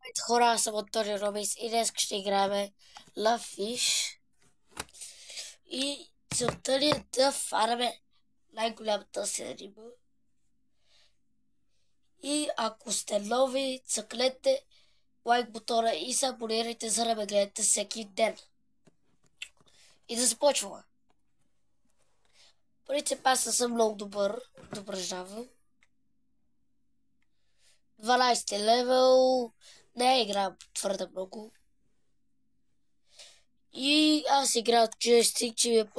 Здравейте хора, аз съм Антонио Робис и днес ще играем Love Fish. И целта ни е да фараме най-голямата се риба. И ако сте нови, цъкнете лайк бутона и се абонирайте, за да ме гледате всеки ден. И да започваме. Принцип, аз съм много добър жава. 12 левел, не играм твърде много. И аз играя от джойстик, че ми е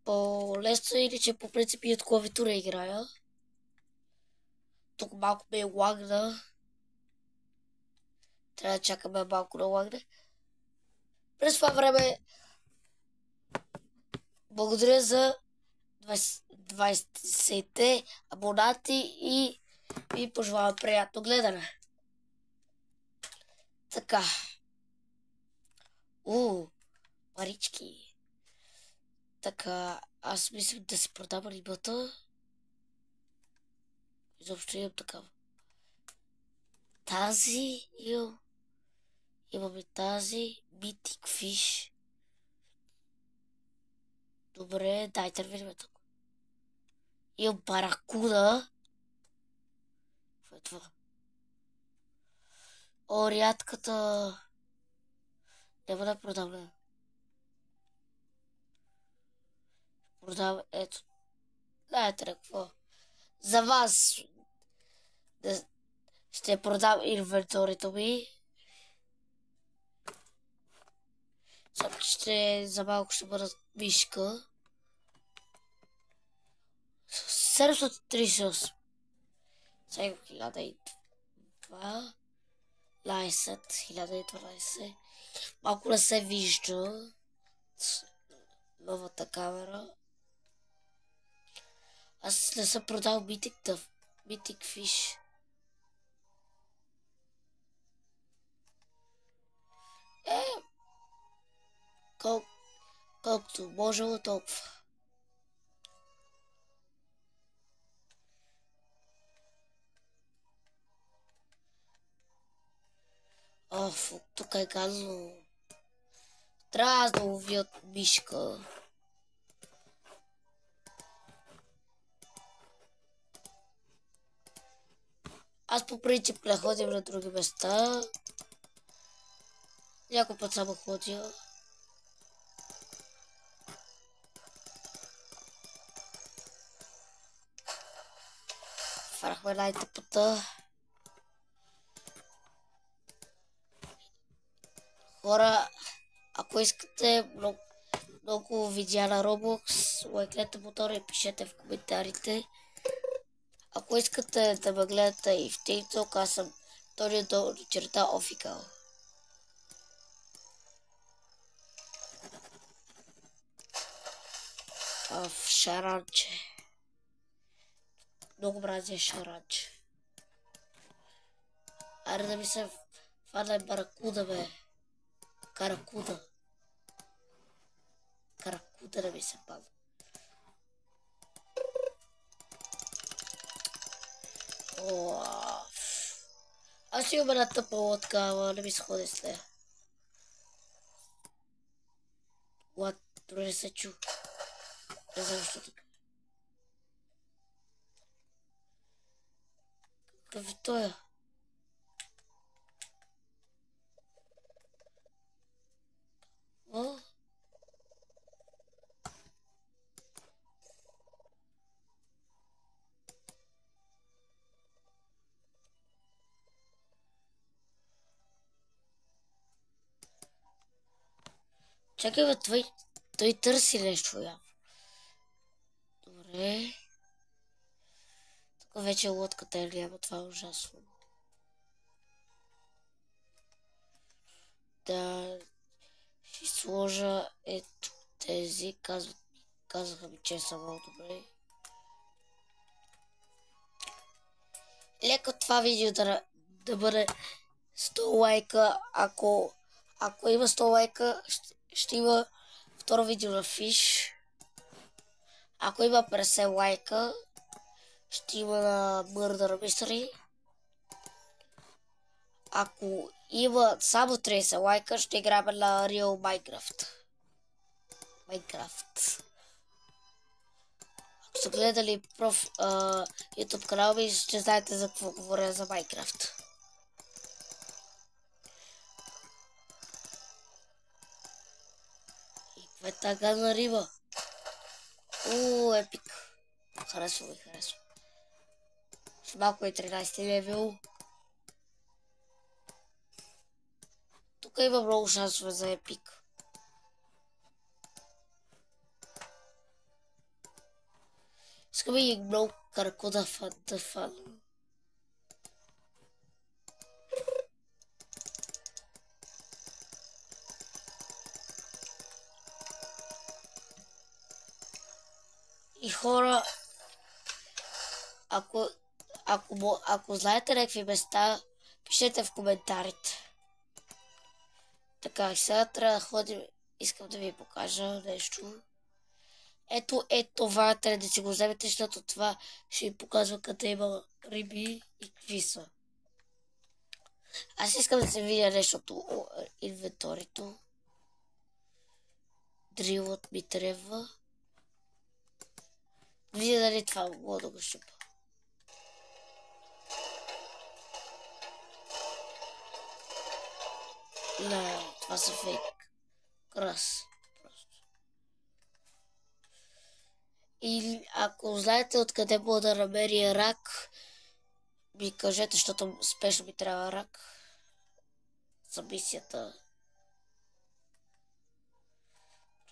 по-лесно или че по принцип и от клавиатура играя. Тук малко ме е лагна. Трябва да чакаме малко да лагне. През това време благодаря за 20-те абонати и ви пожелавам приятно гледане. Така. Парички. Така, аз мислих да си продам рибата. Изобщо имам такава. Тази имаме тази Mythic Fish. Добре, дайте да видим тук. Имам баракуда. Какво е това? О, рядката. Няма да продавам. Продавам, ето. Знаете ли какво? За вас ще продам инвентарито ми. Само че за малко ще бъда вишка. 738. Сега 1002. 1012. Малко не се вижда новата камера. Аз не съм продал Mythic Fish. Колкото можело толкова. Тук е гадно. Трябва да лови от мишка. Аз по принцип не ходим на други места. Някой път само ходя. Фарахме най-тъпата. Хора, ако искате много видеа на Roblox, лайкнете бутона и пишете в коментарите. Ако искате да ме гледате и в TikTok, аз съм Tonio_Official. В шаранче. Много мразя шаранче. Аре да ми се фане баракуда, бе. Каракуда да ми се пада. Аз имам една тъпа лодка, ама не ми се ходи с нея. Дори не се чу. Не знам защо така. Какъв е тоя? Чакай, бе, той търси нещо явно. Добре. Тук вече лодката е ляма, това е ужасно. Да, ще сложа ето тези, казаха ми, че са много добре. Леко това видео да бъде 100 лайка, ако има 100 лайка, ще има второ видео на Fish. Ако има 50 лайка, ще има на Murder Mystery. ако има само 30 лайка, ще играме на Real Minecraft. Ако сте гледали YouTube канал ми, ще знаете за какво говоря за Minecraft. И каква е тази гадна риба? Епик. Харесва ми. Ще малко е 13 левел. Тук има много шансове за епик. Искаме и много карко да фан. И хора, ако знаете някакви места, пишете в коментарите. Така, и сега трябва да ходим. Искам да ви покажа нещо. Ето това трябва да си го вземете, защото това ще ви показва къде има риби и какви са. Аз искам да се видя нещо от инвенторито. Дрилът ми трябва. Видя дали това мога да го щупа. Не, това са фейк. Крас. И ако знаете откъде мога да намеря рак, ми кажете, защото спешно ми трябва рак за мисията.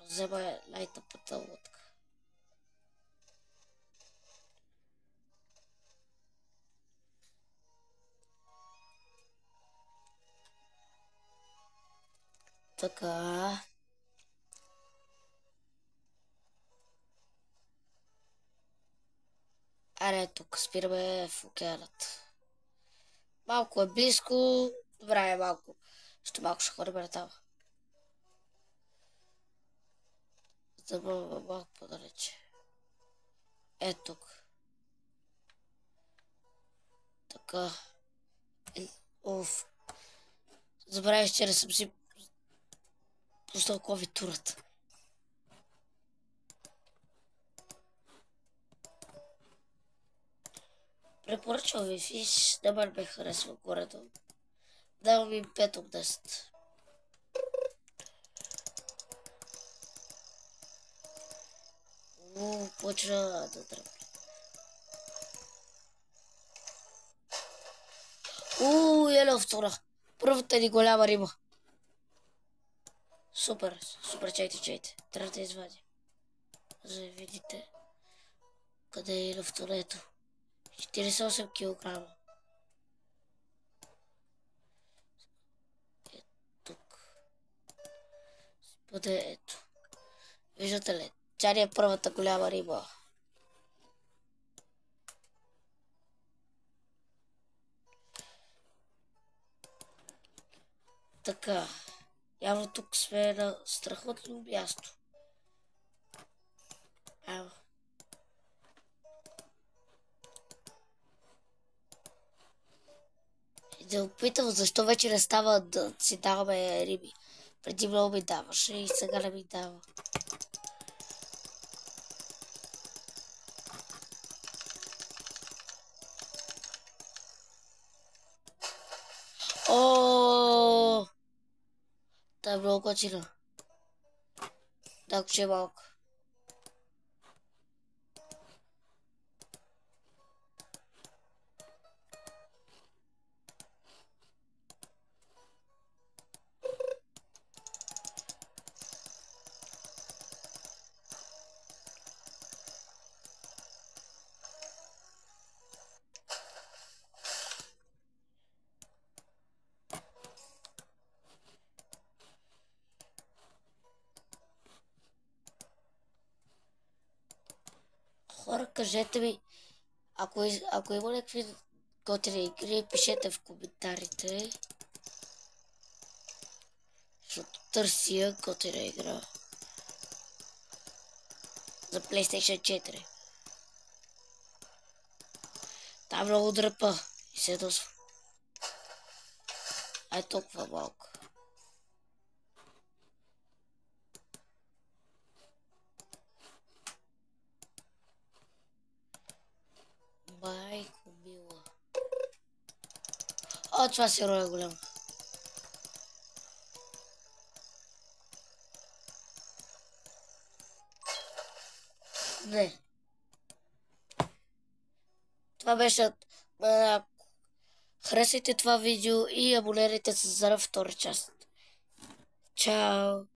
Взема най-тъпата лодка. Така. Аре, тук спираме в океанът. Малко е близко. Добре, е малко. Малко ще ходим там. За малко по-далече. Е тук. Така. Забравих, че не съм си пуснал клавиатурата. Препоръчвам ви фиш, на мен ме харесва горе-долу. Давам им 5 от 10. Почна да тръпне. Еле втора. Първата ни голяма риба. Супер, чайте. Трябва да извадим. За да видите къде е лъвторето. 48 кг. Е тук. Бъде ето. Виждате ли? Тя ни е първата голяма риба. Така. Явно тук сме на страхотно място. Ево. И да опитам защо вече не става да си даваме риби. Преди много ми даваше и сега не ми дава. Та е много готина. Так, че е малко. Хора, кажете ми, ако има някакви готини игри, пишете в коментарите. Защото търся готина игра. За PlayStation 4. Там много дръпа и се досва. Ай толкова малко. Майко мила. О, това сиро е голямо. Не. Това беше... Харесайте това видео и абонирайте се за втора част. Чао!